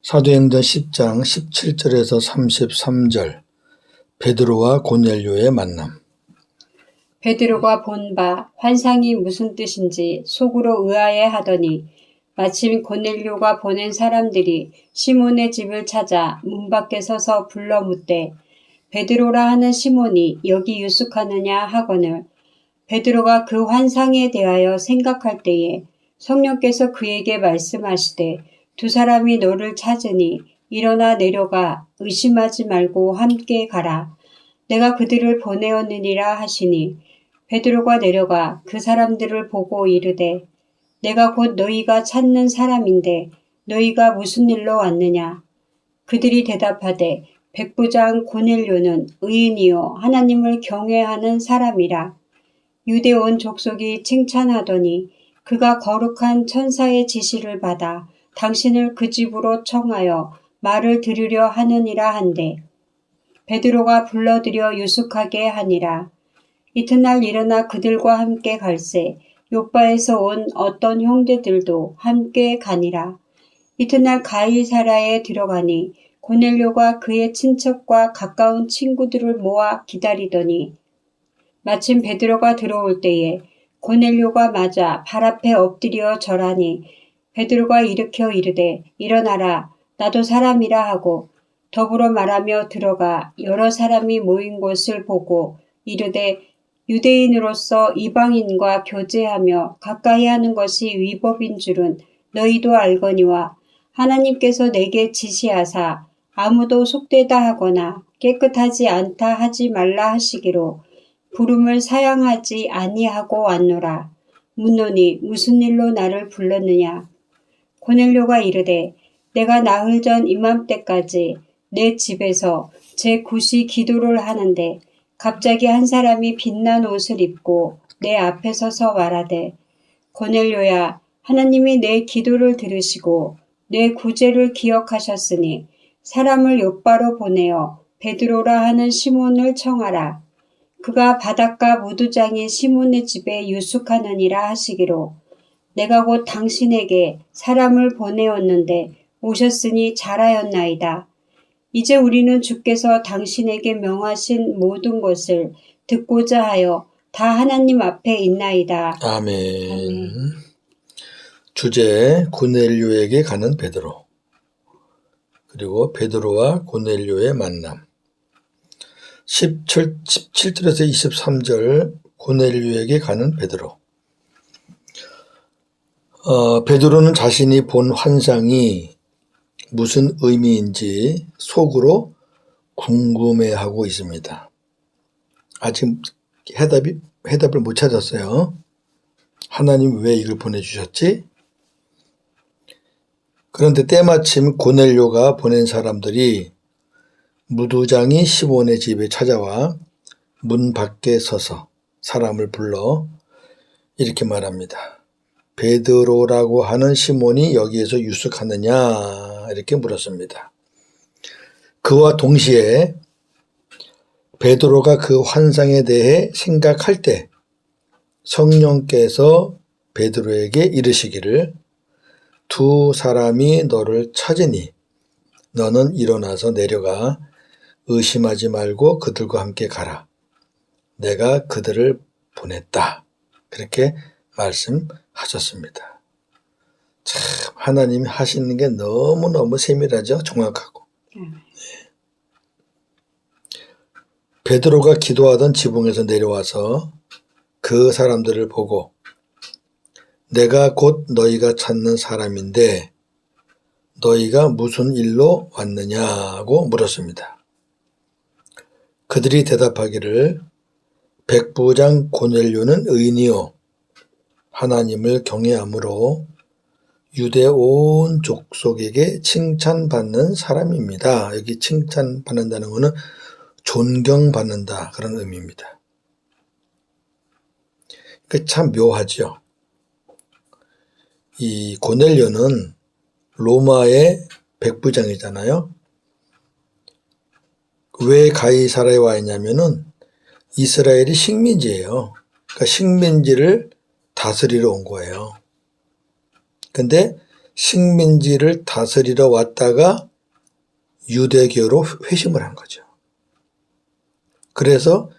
사도행전 10장 17절에서 33절 베드로와 고넬료의 만남. 베드로가 본 바 환상이 무슨 뜻인지 속으로 의아해하더니 마침 고넬료가 보낸 사람들이 시몬의 집을 찾아 문 밖에 서서 불러 묻되 베드로라 하는 시몬이 여기 유숙하느냐 하거늘 베드로가 그 환상에 대하여 생각할 때에 성령께서 그에게 말씀하시되 두 사람이 너를 찾으니 일어나 내려가 의심하지 말고 함께 가라. 내가 그들을 보내었느니라 하시니 베드로가 내려가 그 사람들을 보고 이르되 내가 곧 너희가 찾는 사람인데 너희가 무슨 일로 왔느냐. 그들이 대답하되 백부장 고넬료는 의인이요 하나님을 경외하는 사람이라. 유대 온 족속이 칭찬하더니 그가 거룩한 천사의 지시를 받아 당신을 그 집으로 청하여 말을 들으려 하느니라 한데 베드로가 불러들여 유숙하게 하니라. 이튿날 일어나 그들과 함께 갈새 요빠에서 온 어떤 형제들도 함께 가니라. 이튿날 가이사랴에 들어가니 고넬료가 그의 친척과 가까운 친구들을 모아 기다리더니 마침 베드로가 들어올 때에 고넬료가 맞아 발 앞에 엎드려 절하니 베드로가 일으켜 이르되 일어나라 나도 사람이라 하고 더불어 말하며 들어가 여러 사람이 모인 곳을 보고 이르되 유대인으로서 이방인과 교제하며 가까이 하는 것이 위법인 줄은 너희도 알거니와 하나님께서 내게 지시하사 아무도 속되다 하거나 깨끗하지 않다 하지 말라 하시기로 부름을 사양하지 아니하고 왔노라. 묻노니 무슨 일로 나를 불렀느냐. 고넬료가 이르되 내가 나흘 전 이맘때까지 내 집에서 제 굿이 기도를 하는데 갑자기 한 사람이 빛난 옷을 입고 내 앞에 서서 말하되 고넬료야 하나님이 내 기도를 들으시고 내 구제를 기억하셨으니 사람을 요빠로 보내어 베드로라 하는 시몬을 청하라. 그가 바닷가 무두장인 시몬의 집에 유숙하느니라 하시기로 내가 곧 당신에게 사람을 보내었는데 오셨으니 잘하였나이다. 이제 우리는 주께서 당신에게 명하신 모든 것을 듣고자 하여 다 하나님 앞에 있나이다. 아멘. 아멘. 주제 고넬료에게 가는 베드로, 그리고 베드로와 고넬료의 만남. 17절에서 23절 고넬료에게 가는 베드로. 베드로는 자신이 본 환상이 무슨 의미인지 속으로 궁금해하고 있습니다. 아직 해답을 못 찾았어요. 하나님 왜 이걸 보내주셨지? 그런데 때마침 고넬료가 보낸 사람들이 무두장이 시몬의 집에 찾아와 문 밖에 서서 사람을 불러 이렇게 말합니다. 베드로라고 하는 시몬이 여기에서 유숙하느냐 이렇게 물었습니다. 그와 동시에 베드로가 그 환상에 대해 생각할 때 성령께서 베드로에게 이르시기를 두 사람이 너를 찾으니 너는 일어나서 내려가 의심하지 말고 그들과 함께 가라. 내가 그들을 보냈다. 그렇게 말씀하셨습니다. 참 하나님이 하시는 게 너무너무 세밀하죠. 정확하고. 베드로가 기도하던 지붕에서 내려와서 그 사람들을 보고 내가 곧 너희가 찾는 사람인데 너희가 무슨 일로 왔느냐고 물었습니다. 그들이 대답하기를 백부장 고넬료는 의인이요 하나님을 경외함으로 유대 온 족속에게 칭찬받는 사람입니다. 여기 칭찬받는다는 것은 존경받는다 그런 의미입니다. 참 묘하죠. 이 고넬료는 로마의 백부장이잖아요. 왜 가이사랴에 와 있냐면은 이스라엘이 식민지예요. 그러니까 식민지를 다스리러 온 거예요. 근데 식민지를 다스리러 왔다가 유대교로 회심을 한 거죠. 그래서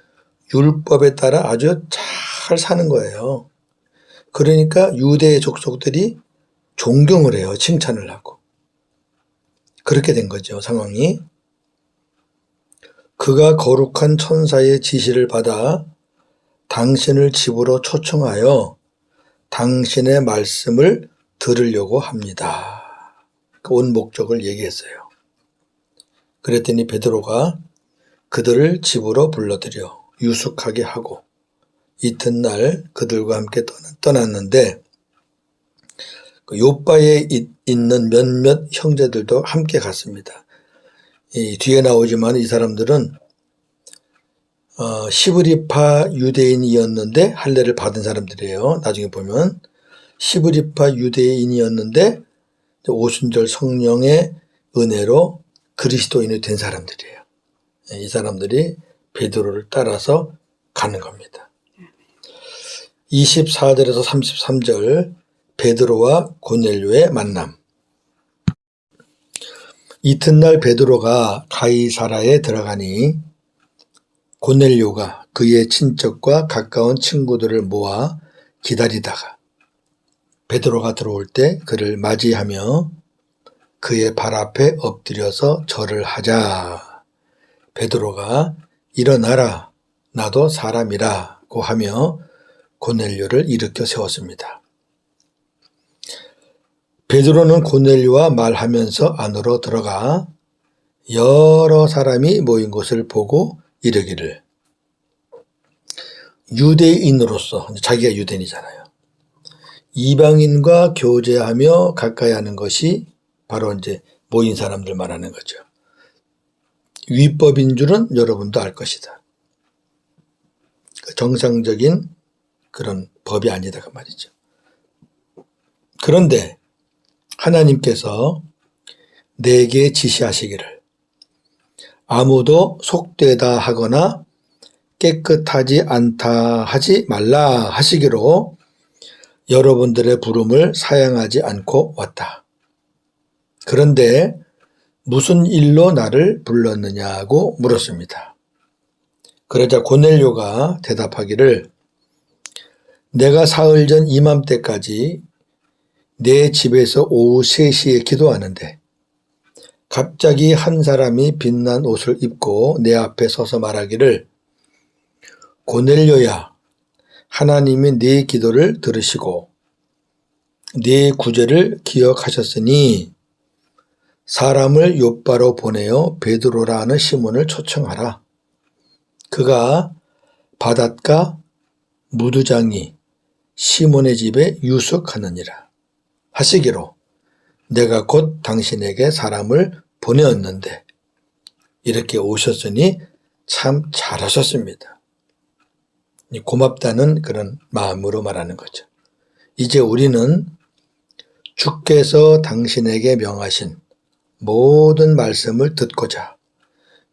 율법에 따라 아주 잘 사는 거예요. 그러니까 유대의 족속들이 존경을 해요. 칭찬을 하고. 그렇게 된 거죠, 상황이. 그가 거룩한 천사의 지시를 받아 당신을 집으로 초청하여 당신의 말씀을 들으려고 합니다. 온 목적을 얘기했어요. 그랬더니 베드로가 그들을 집으로 불러들여 유숙하게 하고 이튿날 그들과 함께 떠났는데 요바에 있는 몇몇 형제들도 함께 갔습니다. 뒤에 나오지만 이 사람들은 시브리파 유대인이었는데 할례를 받은 사람들이에요. 나중에 보면 시브리파 유대인이었는데 오순절 성령의 은혜로 그리스도인이 된 사람들이에요. 이 사람들이 베드로를 따라서 가는 겁니다. 24절에서 33절 베드로와 고넬료의 만남. 이튿날 베드로가 가이사라에 들어가니 고넬료가 그의 친척과 가까운 친구들을 모아 기다리다가 베드로가 들어올 때 그를 맞이하며 그의 발 앞에 엎드려서 절을 하자. 베드로가 일어나라, 나도 사람이라고 하며 고넬료를 일으켜 세웠습니다. 베드로는 고넬료와 말하면서 안으로 들어가 여러 사람이 모인 것을 보고 이르기를, 유대인으로서, 자기가 유대인이잖아요. 이방인과 교제하며 가까이 하는 것이 바로 이제 모인 사람들 말하는 거죠. 위법인 줄은 여러분도 알 것이다. 정상적인 그런 법이 아니다 그 말이죠. 그런데 하나님께서 내게 지시하시기를 아무도 속되다 하거나 깨끗하지 않다 하지 말라 하시기로 여러분들의 부름을 사양하지 않고 왔다. 그런데 무슨 일로 나를 불렀느냐고 물었습니다. 그러자 고넬료가 대답하기를, 내가 사흘 전 이맘때까지 내 집에서 오후 3시에 기도하는데 갑자기 한 사람이 빛난 옷을 입고 내 앞에 서서 말하기를, 고넬료야, 하나님이 네 기도를 들으시고 네 구제를 기억하셨으니 사람을 욥바로 보내어 베드로라 하는 시몬을 초청하라. 그가 바닷가 무두장이 시몬의 집에 유숙하느니라 하시기로 내가 곧 당신에게 사람을 보내었는데 이렇게 오셨으니 참 잘하셨습니다. 고맙다는 그런 마음으로 말하는 거죠. 이제 우리는 주께서 당신에게 명하신 모든 말씀을 듣고자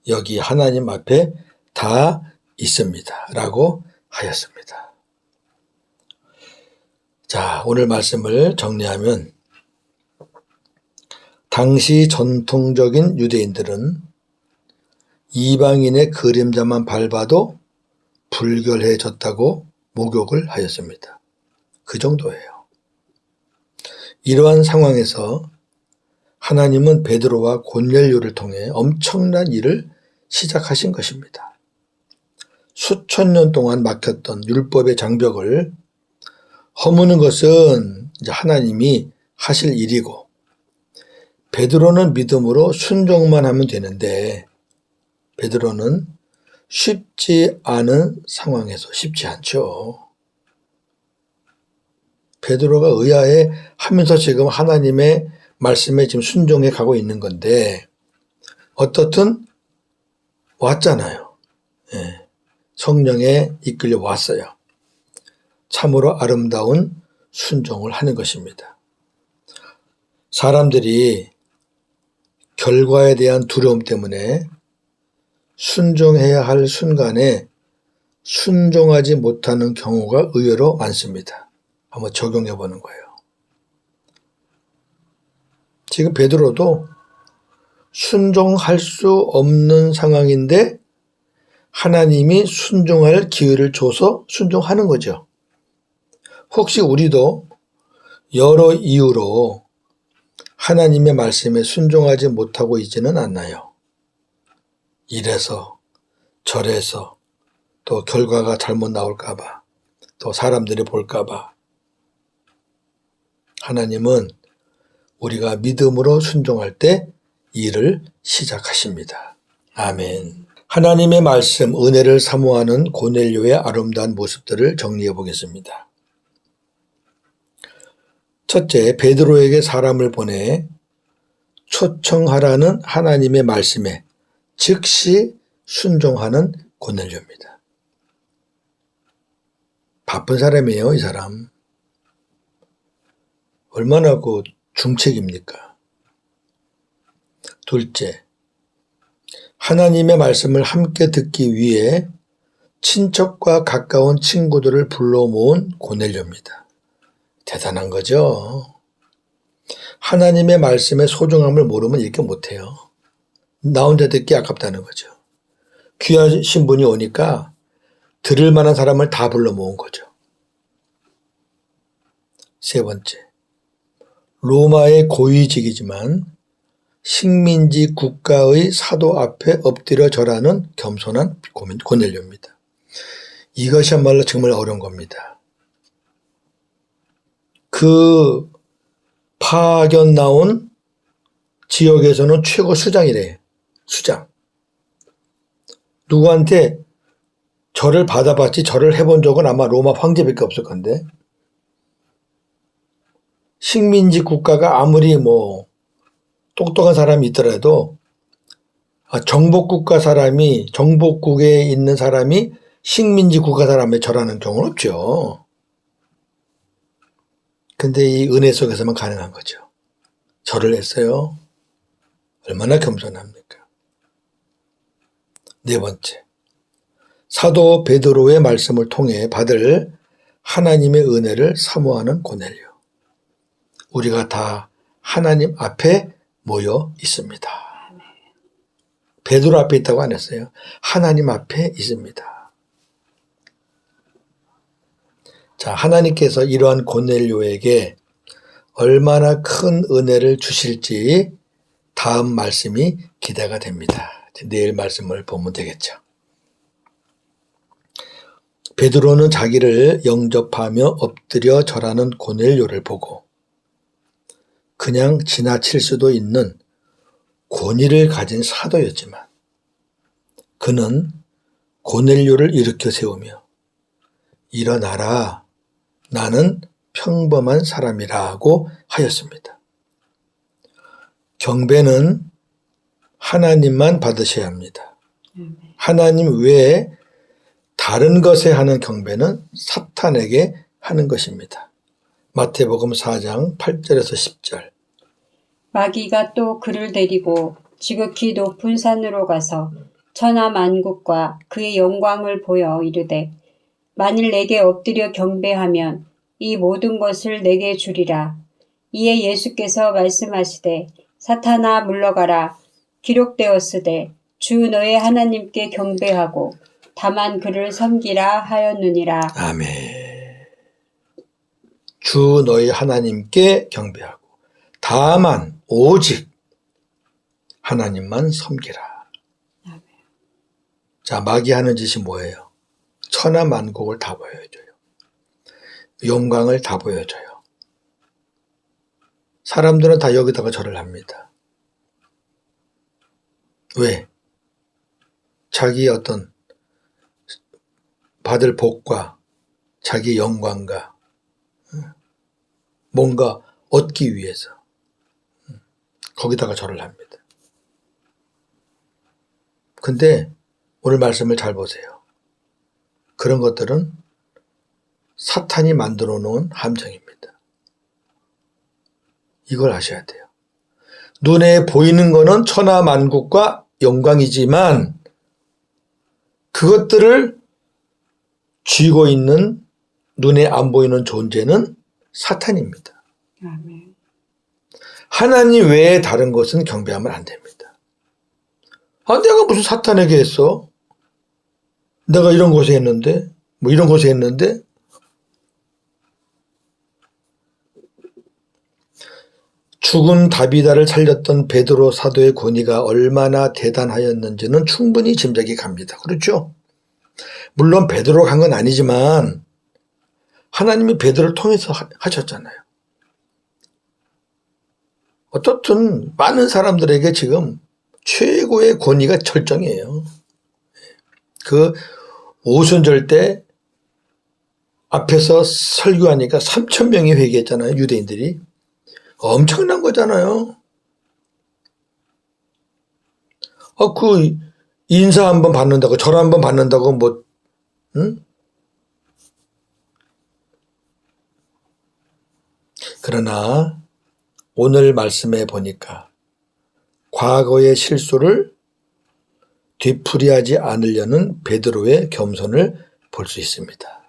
여기 하나님 앞에 다 있습니다. 라고 하였습니다. 자, 오늘 말씀을 정리하면 당시 전통적인 유대인들은 이방인의 그림자만 밟아도 불결해졌다고 목욕을 하였습니다. 그 정도예요. 이러한 상황에서 하나님은 베드로와 고넬료를 통해 엄청난 일을 시작하신 것입니다. 수천 년 동안 막혔던 율법의 장벽을 허무는 것은 이제 하나님이 하실 일이고 베드로는 믿음으로 순종만 하면 되는데 베드로는 쉽지 않은 상황에서 쉽지 않죠. 베드로가 의아해 하면서 지금 하나님의 말씀에 지금 순종해 가고 있는 건데 어떻든 왔잖아요. 예, 성령에 이끌려 왔어요. 참으로 아름다운 순종을 하는 것입니다. 사람들이 결과에 대한 두려움 때문에 순종해야 할 순간에 순종하지 못하는 경우가 의외로 많습니다. 한번 적용해 보는 거예요. 지금 베드로도 순종할 수 없는 상황인데 하나님이 순종할 기회를 줘서 순종하는 거죠. 혹시 우리도 여러 이유로 하나님의 말씀에 순종하지 못하고 있지는 않나요? 이래서 저래서 또 결과가 잘못 나올까 봐, 또 사람들이 볼까 봐. 하나님은 우리가 믿음으로 순종할 때 일을 시작하십니다. 아멘. 하나님의 말씀, 은혜를 사모하는 고넬료의 아름다운 모습들을 정리해 보겠습니다. 첫째, 베드로에게 사람을 보내 초청하라는 하나님의 말씀에 즉시 순종하는 고넬료입니다. 바쁜 사람이에요, 이 사람. 얼마나 중책입니까? 둘째, 하나님의 말씀을 함께 듣기 위해 친척과 가까운 친구들을 불러 모은 고넬료입니다. 대단한 거죠. 하나님의 말씀의 소중함을 모르면 이렇게 못해요. 나 혼자 듣기 아깝다는 거죠. 귀하신 분이 오니까 들을 만한 사람을 다 불러 모은 거죠. 세 번째, 로마의 고위직이지만 식민지 국가의 사도 앞에 엎드려 절하는 겸손한 고넬료입니다. 이것이야말로 정말 어려운 겁니다. 그 파견 나온 지역에서는 최고 수장이래요. 수장. 누구한테 절을 받아봤지 절을 해본 적은 아마 로마 황제밖에 없을 건데, 식민지 국가가 아무리 똑똑한 사람이 있더라도 정복국가 사람이, 정복국에 있는 사람이 식민지 국가 사람에 절하는 경우는 없죠. 근데 이 은혜 속에서만 가능한 거죠. 절을 했어요. 얼마나 겸손합니까? 네 번째, 사도 베드로의 말씀을 통해 받을 하나님의 은혜를 사모하는 고넬료. 우리가 다 하나님 앞에 모여 있습니다. 베드로 앞에 있다고 안 했어요. 하나님 앞에 있습니다. 자, 하나님께서 이러한 고넬료에게 얼마나 큰 은혜를 주실지 다음 말씀이 기대가 됩니다. 내일 말씀을 보면 되겠죠. 베드로는 자기를 영접하며 엎드려 절하는 고넬료를 보고 그냥 지나칠 수도 있는 권위를 가진 사도였지만 그는 고넬료를 일으켜 세우며 일어나라, 나는 평범한 사람이라고 하였습니다. 경배는 하나님만 받으셔야 합니다. 하나님 외에 다른 것에 하는 경배는 사탄에게 하는 것입니다. 마태복음 4장 8절에서 10절. 마귀가 또 그를 데리고 지극히 높은 산으로 가서 천하 만국과 그의 영광을 보여 이르되 만일 내게 엎드려 경배하면 이 모든 것을 내게 주리라. 이에 예수께서 말씀하시되 사탄아 물러가라. 기록되었으되 주 너의 하나님께 경배하고 다만 그를 섬기라 하였느니라. 아멘. 주 너희 하나님께 경배하고 다만 오직 하나님만 섬기라. 아멘. 자, 마귀 하는 짓이 뭐예요? 천하 만국을 다 보여줘요. 영광을 다 보여줘요. 사람들은 다 여기다가 절을 합니다. 왜? 자기 어떤 받을 복과 자기 영광과 뭔가 얻기 위해서 거기다가 절을 합니다. 근데 오늘 말씀을 잘 보세요. 그런 것들은 사탄이 만들어 놓은 함정입니다. 이걸 아셔야 돼요. 눈에 보이는 거는 천하 만국과 영광이지만 그것들을 쥐고 있는 눈에 안 보이는 존재는 사탄입니다. 아멘. 하나님 외에 다른 것은 경배하면 안 됩니다. 아, 내가 무슨 사탄에게 했어? 내가 이런 것을 했는데, 뭐 이런 것을 했는데, 죽은 다비다를 살렸던 베드로 사도의 권위가 얼마나 대단하였는지는 충분히 짐작이 갑니다. 그렇죠? 물론 베드로가 한 건 아니지만 하나님이 베드로를 통해서 하셨잖아요. 어떻든 많은 사람들에게 지금 최고의 권위가 절정이에요. 그 오순절 때 앞에서 설교하니까 3,000명이 회개했잖아요. 유대인들이. 엄청난 거잖아요. 그 인사 한번 받는다고, 절 한번 받는다고 뭐, 응? 그러나 오늘 말씀에 보니까 과거의 실수를 되풀이하지 않으려는 베드로의 겸손을 볼 수 있습니다.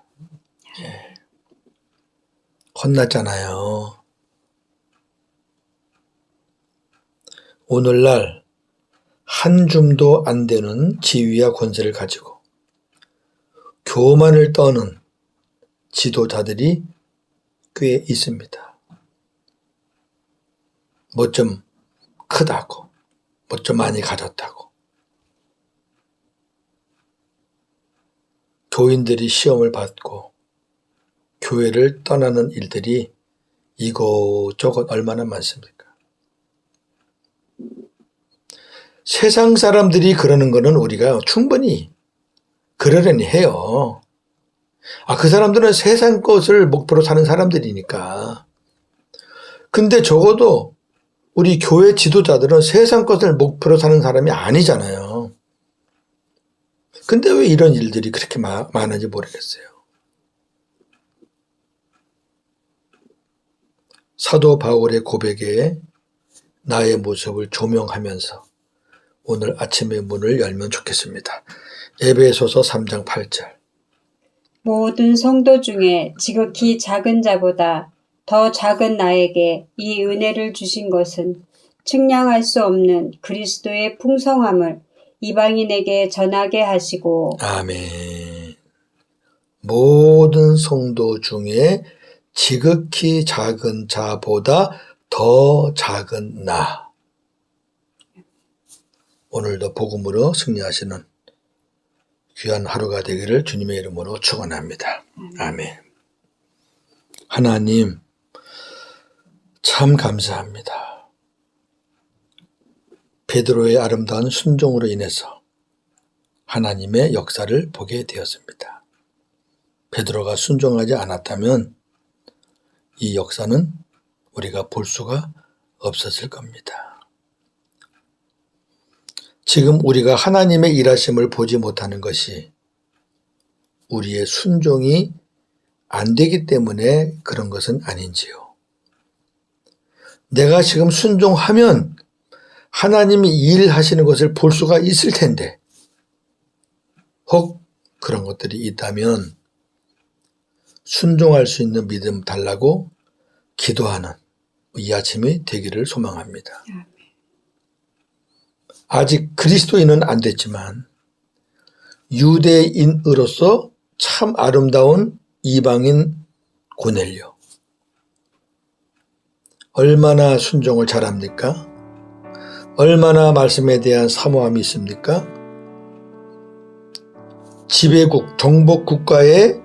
예. 혼났잖아요. 오늘날 한 줌도 안 되는 지위와 권세를 가지고 교만을 떠는 지도자들이 꽤 있습니다. 뭐 좀 크다고, 뭐 좀 많이 가졌다고. 교인들이 시험을 받고 교회를 떠나는 일들이 이곳저곳 얼마나 많습니까? 세상 사람들이 그러는 거는 우리가 충분히 그러려니 해요. 그 사람들은 세상 것을 목표로 사는 사람들이니까. 근데 적어도 우리 교회 지도자들은 세상 것을 목표로 사는 사람이 아니잖아요. 근데 왜 이런 일들이 그렇게 많은지 모르겠어요. 사도 바울의 고백에 나의 모습을 조명하면서 오늘 아침의 문을 열면 좋겠습니다. 에베소서 3장 8절. 모든 성도 중에 지극히 작은 자보다 더 작은 나에게 이 은혜를 주신 것은 측량할 수 없는 그리스도의 풍성함을 이방인에게 전하게 하시고. 아멘. 모든 성도 중에 지극히 작은 자보다 더 작은 나. 오늘도 복음으로 승리하시는 귀한 하루가 되기를 주님의 이름으로 축원합니다. 아멘. 하나님 참 감사합니다. 베드로의 아름다운 순종으로 인해서 하나님의 역사를 보게 되었습니다. 베드로가 순종하지 않았다면 이 역사는 우리가 볼 수가 없었을 겁니다. 지금 우리가 하나님의 일하심을 보지 못하는 것이 우리의 순종이 안 되기 때문에 그런 것은 아닌지요. 내가 지금 순종하면 하나님이 일하시는 것을 볼 수가 있을 텐데, 혹 그런 것들이 있다면 순종할 수 있는 믿음 달라고 기도하는 이 아침이 되기를 소망합니다. 아직 그리스도인은 안 됐지만 유대인으로서 참 아름다운 이방인 고넬료. 얼마나 순종을 잘합니까? 얼마나 말씀에 대한 사모함이 있습니까? 지배국, 정복 국가의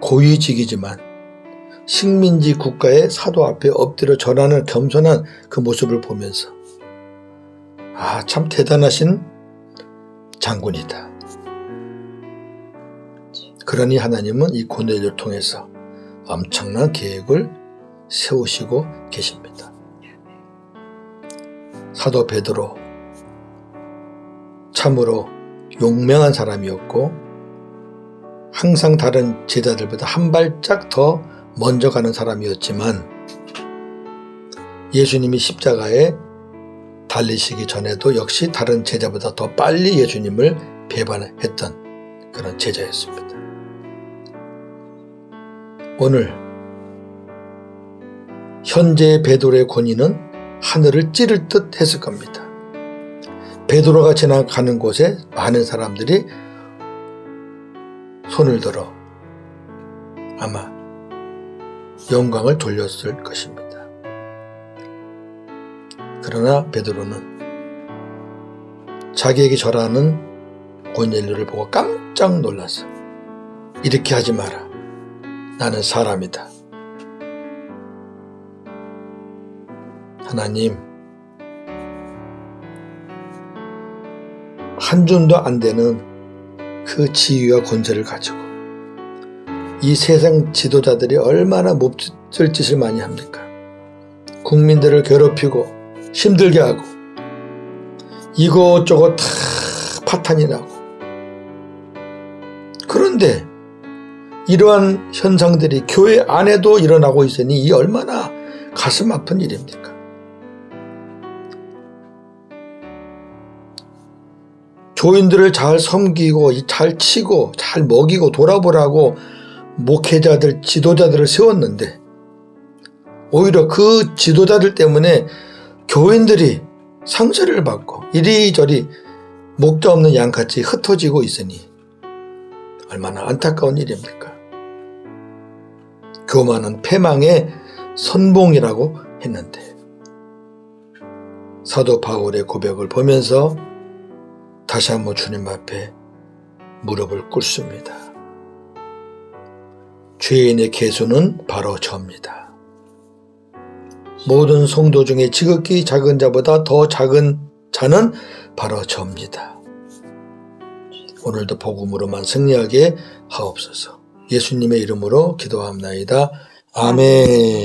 고위직이지만 식민지 국가의 사도 앞에 엎드려 절하는 겸손한 그 모습을 보면서 참 대단하신 장군이다. 그러니 하나님은 이 고넬료를 통해서 엄청난 계획을 세우시고 계십니다. 사도 베드로 참으로 용맹한 사람이었고 항상 다른 제자들보다 한 발짝 더 먼저 가는 사람이었지만 예수님이 십자가에 달리시기 전에도 역시 다른 제자보다 더 빨리 예수님을 배반했던 그런 제자였습니다. 오늘 현재 베드로의 권위는 하늘을 찌를 듯 했을 겁니다. 베드로가 지나가는 곳에 많은 사람들이 손을 들어 아마 영광을 돌렸을 것입니다. 그러나 베드로는 자기에게 절하는 고넬료를 보고 깜짝 놀랐어. 이렇게 하지 마라. 나는 사람이다. 하나님, 한 줌도 안 되는 그 지위와 권세를 가지고 이 세상 지도자들이 얼마나 몹쓸 짓을 많이 합니까? 국민들을 괴롭히고 힘들게 하고 이것저것 다 파탄이 나고. 그런데 이러한 현상들이 교회 안에도 일어나고 있으니 이 얼마나 가슴 아픈 일입니까? 교인들을 잘 섬기고 잘 치고 잘 먹이고 돌아보라고 목회자들, 지도자들을 세웠는데 오히려 그 지도자들 때문에 교인들이 상처를 받고 이리저리 목자 없는 양같이 흩어지고 있으니 얼마나 안타까운 일입니까? 교만은 패망의 선봉이라고 했는데 사도 바울의 고백을 보면서 다시 한번 주님 앞에 무릎을 꿇습니다. 죄인의 계수는 바로 저입니다. 모든 성도 중에 지극히 작은 자보다 더 작은 자는 바로 저입니다. 오늘도 복음으로만 승리하게 하옵소서. 예수님의 이름으로 기도합나이다. 아멘.